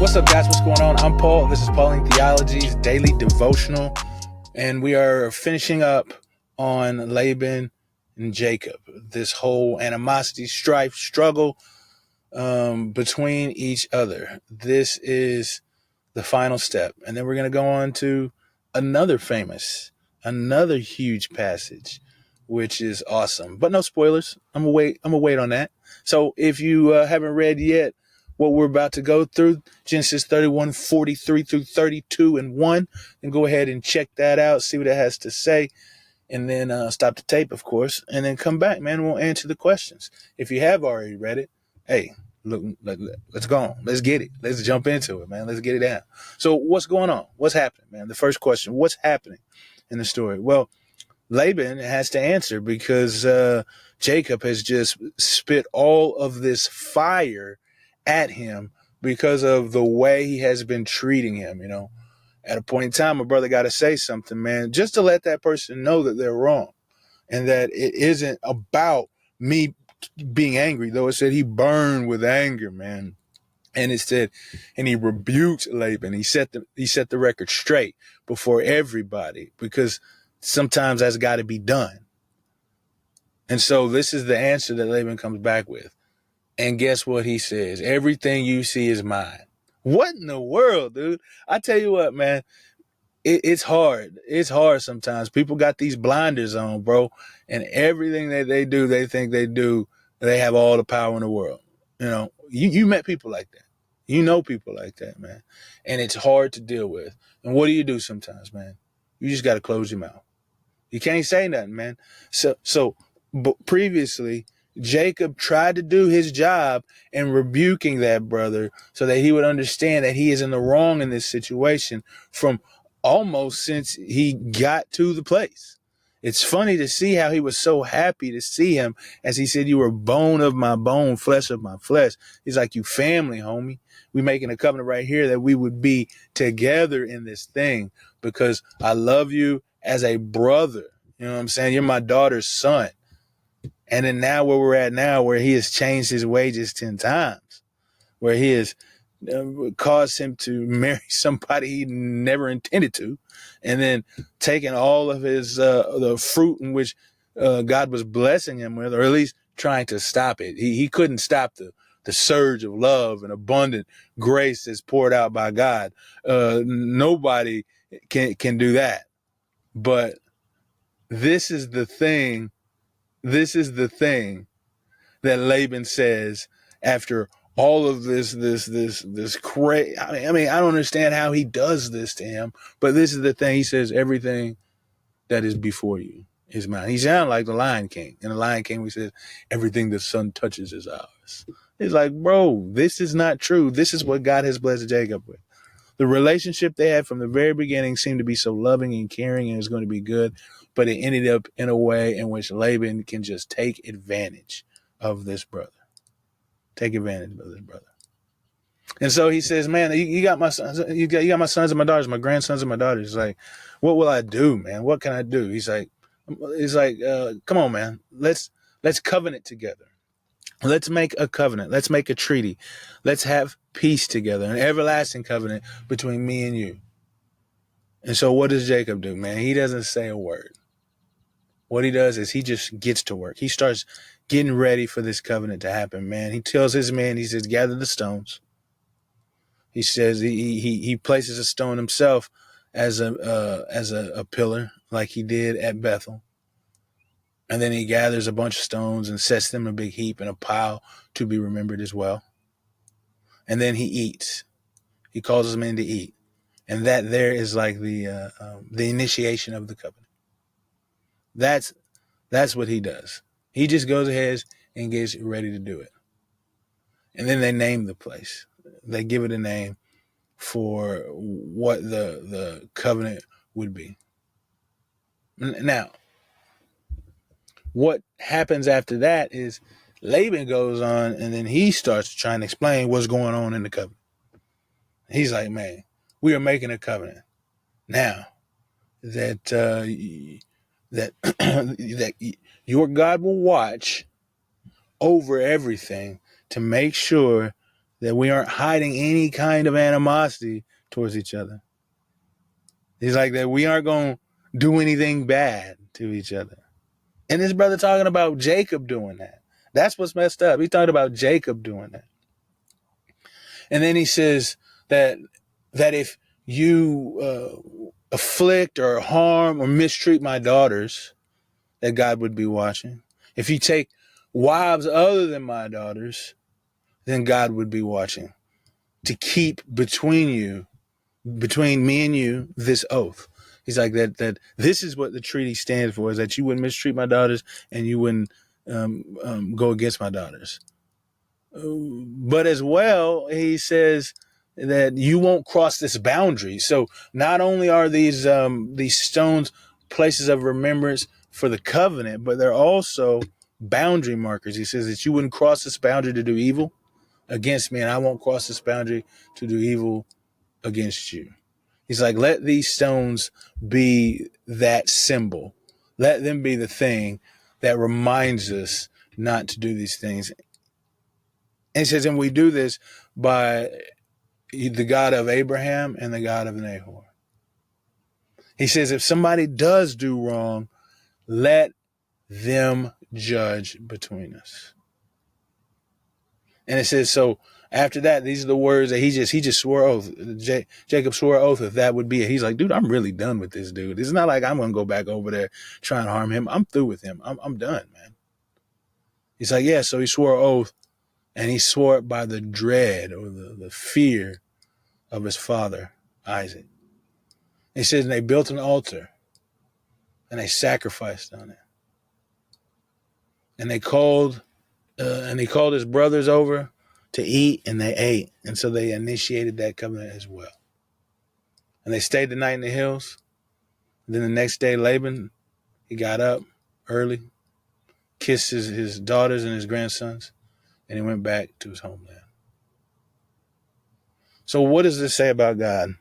What's up, guys? What's going on? I'm Paul. This is Pauline Theology's daily devotional, and we are finishing up on Laban and Jacob. This whole animosity, strife, struggle between each other. This is the final step, and then we're going to go on to another huge passage, which is awesome. But no spoilers. I'm gonna wait on that. So if you haven't read yet what we're about to go through, Genesis 31:43 through 32 and 1, then go ahead and check that out, see what it has to say, and then stop the tape, of course, and then come back, man. We'll answer the questions. If you have already read it, hey, look, let's go on. Let's get it. Let's jump into it, man. Let's get it down. So what's going on? What's happening, man? The first question, what's happening in the story? Well, Laban has to answer because Jacob has just spit all of this fire at him because of the way he has been treating him. You know, at a point in time, my brother got to say something, man, just to let that person know that they're wrong and that it isn't about me being angry, though it said he burned with anger, man. And it said, and he rebuked Laban. He set the record straight before everybody because sometimes that's got to be done. And so this is the answer that Laban comes back with. And guess what he says? Everything you see is mine. What in the world, dude? I tell you what, man, it's hard. It's hard sometimes. People got these blinders on, bro. And everything that they do, they think they have all the power in the world. You know, you met people like that. You know people like that, man. And it's hard to deal with. And what do you do sometimes, man? You just got to close your mouth. You can't say nothing, man. But previously, Jacob tried to do his job in rebuking that brother so that he would understand that he is in the wrong in this situation from almost since he got to the place. It's funny to see how he was so happy to see him as he said, you were bone of my bone, flesh of my flesh. He's like, you family, homie. We making a covenant right here that we would be together in this thing because I love you as a brother. You know what I'm saying? You're my daughter's son. And then now where we're at now, where he has changed his wages 10 times, where he has caused him to marry somebody he never intended to, and then taking all of his the fruit in which God was blessing him with, or at least trying to stop it. He couldn't stop the surge of love and abundant grace that's poured out by God. Nobody can do that. But this is the thing that Laban says after all of this crazy. I mean, I don't understand how he does this to him, but this is the thing. He says, everything that is before you is mine. He sounds like the Lion King. In the Lion King, we says, everything the sun touches is ours. It's like, bro, this is not true. This is what God has blessed Jacob with. The relationship they had from the very beginning seemed to be so loving and caring and it was going to be good, but it ended up in a way in which Laban can just take advantage of this brother. Take advantage of this brother. And so he says, man, you got my sons, you got my sons and my daughters, my grandsons and my daughters. He's like, what will I do, man? What can I do? He's like, come on, man. Let's covenant together. Let's make a covenant. Let's make a treaty. Let's have peace together, an everlasting covenant between me and you. And so what does Jacob do, man? He doesn't say a word. What he does is he just gets to work. He starts getting ready for this covenant to happen, man. He tells his men, he says, gather the stones. He says he places a stone himself as a pillar like he did at Bethel. And then he gathers a bunch of stones and sets them in a big heap in a pile to be remembered as well. And then he eats. He calls his men to eat. And that there is like the initiation of the covenant. That's what he does. He just goes ahead and gets ready to do it. And then they name the place. They give it a name for what the covenant would be. Now, what happens after that is Laban goes on and then he starts trying to explain what's going on in the covenant. He's like, man, we are making a covenant now that that your God will watch over everything to make sure that we aren't hiding any kind of animosity towards each other. He's like that we aren't going to do anything bad to each other. And this brother talking about Jacob doing that. That's what's messed up. He's talking about Jacob doing that. And then he says that if you afflict or harm or mistreat my daughters, that God would be watching. If you take wives other than my daughters, then God would be watching to keep between me and you, this oath. He's like that this is what the treaty stands for, is that you wouldn't mistreat my daughters and you wouldn't go against my daughters. But as well, he says that you won't cross this boundary. So not only are these stones places of remembrance for the covenant, but they're also boundary markers. He says that you wouldn't cross this boundary to do evil against me, and I won't cross this boundary to do evil against you. He's like, let these stones be that symbol. Let them be the thing that reminds us not to do these things. And he says, and we do this by the God of Abraham and the God of Nahor. He says, if somebody does do wrong, let them judge between us. And it says, so after that, these are the words that he just swore oath. Jacob swore oath if that would be it. He's like, dude, I'm really done with this dude. It's not like I'm going to go back over there trying to harm him. I'm through with him. I'm done, man. He's like, yeah, so he swore oath, and he swore it by the dread or the fear of his father, Isaac. He says, and they built an altar, and they sacrificed on it. And they called his brothers over to eat, and they ate. And so they initiated that covenant as well. And they stayed the night in the hills. And then the next day, Laban, he got up early, kissed his daughters and his grandsons, and he went back to his homeland. So what does this say about God?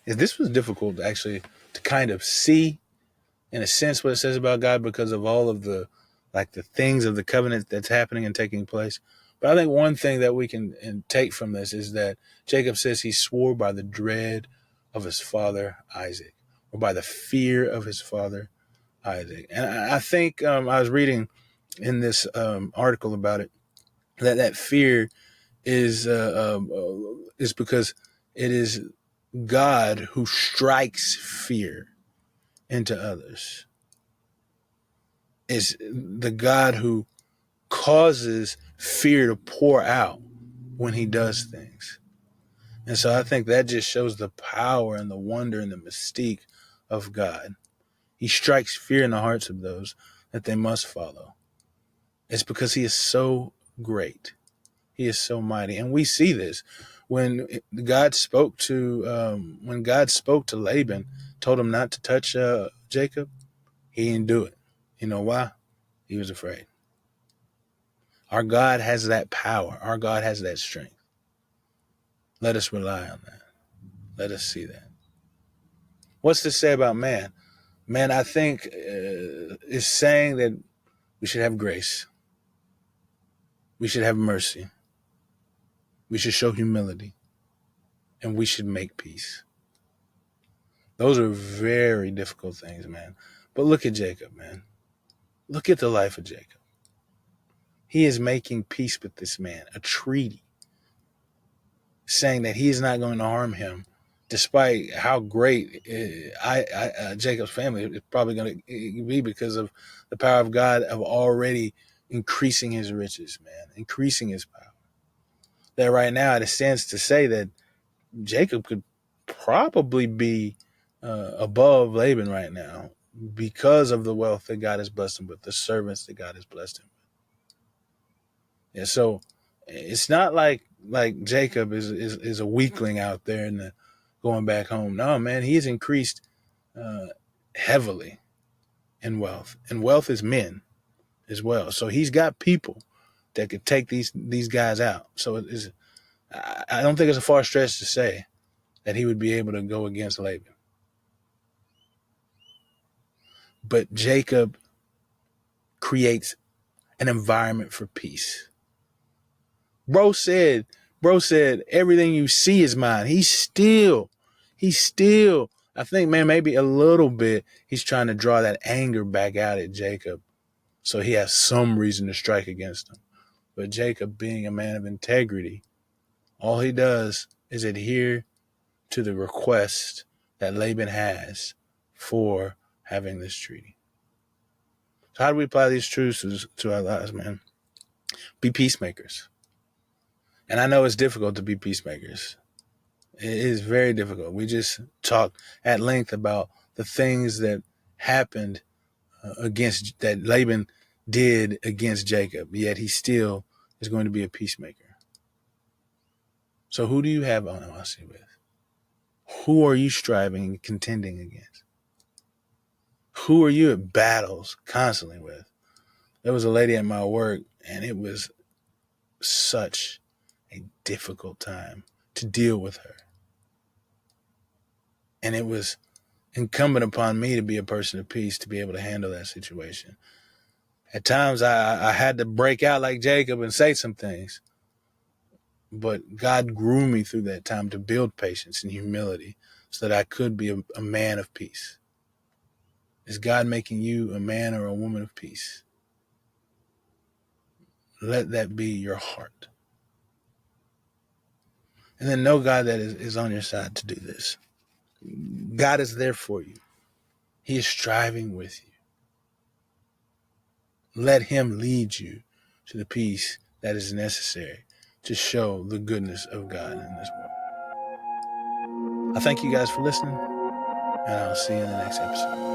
This was difficult actually to kind of see, in a sense, what it says about God because of all of the things of the covenant that's happening and taking place. But I think one thing that we can take from this is that Jacob says he swore by the dread of his father Isaac, or by the fear of his father Isaac. And I think I was reading in this article about it that fear is because it is God who strikes fear into others. Is the God who causes fear to pour out when he does things. And so I think that just shows the power and the wonder and the mystique of God. He strikes fear in the hearts of those that they must follow. It's because he is so great. He is so mighty. And we see this when God spoke to Laban, told him not to touch Jacob. He didn't do it. You know why? He was afraid. Our God has that power. Our God has that strength. Let us rely on that. Let us see that. What's this say about man? Man, I think is saying that we should have grace. We should have mercy. We should show humility. And we should make peace. Those are very difficult things, man. But look at Jacob, man. Look at the life of Jacob. He is making peace with this man, a treaty, saying that he is not going to harm him, despite how great Jacob's family is probably going to be because of the power of God of already increasing his riches, man, increasing his power. That right now it stands to say that Jacob could probably be above Laban right now because of the wealth that God has blessed him with, the servants that God has blessed him with. And so it's not like Jacob is a weakling out there and going back home. No, man, he's increased heavily in wealth, and wealth is men as well. So he's got people that could take these guys out. So I don't think it's a far stretch to say that he would be able to go against Laban. But Jacob creates an environment for peace. Bro said, everything you see is mine. He's still, I think, man, maybe a little bit, he's trying to draw that anger back out at Jacob, so he has some reason to strike against him. But Jacob, being a man of integrity, all he does is adhere to the request that Laban has for having this treaty. So how do we apply these truths to our lives, man? Be peacemakers. And I know it's difficult to be peacemakers. It is very difficult. We just talked at length about the things that happened that Laban did against Jacob, yet he still is going to be a peacemaker. So who do you have animosity with? Who are you striving and contending against? Who are you at battles constantly with? There was a lady at my work, and it was such a difficult time to deal with her. And it was incumbent upon me to be a person of peace, to be able to handle that situation. At times, I had to break out like Jacob and say some things. But God grew me through that time to build patience and humility so that I could be a man of peace. Is God making you a man or a woman of peace? Let that be your heart. And then know God that is on your side to do this. God is there for you. He is striving with you. Let him lead you to the peace that is necessary to show the goodness of God in this world. I thank you guys for listening, and I'll see you in the next episode.